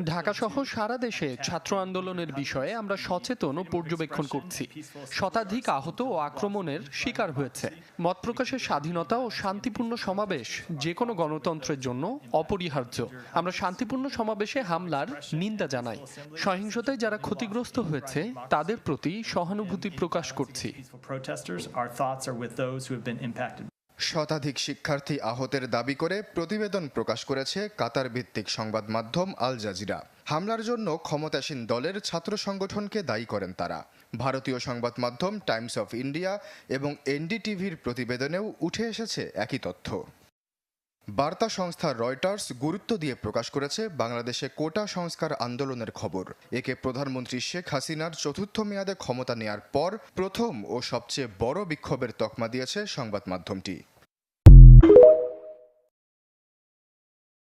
ঢাকা সহ সারা দেশে ছাত্র আন্দোলনের বিষয়ে আমরা সচেতন ও পর্যবেক্ষণ করছি। শতাধিক আহত ও আক্রমণের শিকার হয়েছে। মত প্রকাশের স্বাধীনতা ও শান্তিপূর্ণ সমাবেশ যে কোনো গণতন্ত্রের জন্য অপরিহার্য। আমরা শান্তিপূর্ণ সমাবেশে হামলার নিন্দা জানাই। সহিংসতায় যারা ক্ষতিগ্রস্ত হয়েছে তাদের প্রতি সহানুভূতি প্রকাশ করছি। শতাধিক শিক্ষার্থী আহতের দাবি করে প্রতিবেদন প্রকাশ করেছে কাতার ভিত্তিক সংবাদ মাধ্যম আল জাজিরা। হামলার জন্য ক্ষমতাসীন দলের ছাত্র সংগঠনকে দায়ী করেন তারা। ভারতীয় সংবাদ মাধ্যম টাইমস অফ ইন্ডিয়া এবং এনডিটিভির প্রতিবেদনেও উঠে এসেছে একই তথ্য। বার্তা সংস্থা রয়টার্স গুরুত্ব দিয়ে প্রকাশ করেছে বাংলাদেশে কোটা সংস্কার আন্দোলনের খবর। একে প্রধানমন্ত্রী শেখ হাসিনার চতুর্থ মেয়াদে ক্ষমতা নেয়ার পর প্রথম ও সবচেয়ে বড় বিক্ষোভের তকমা দিয়েছে সংবাদ মাধ্যমটি।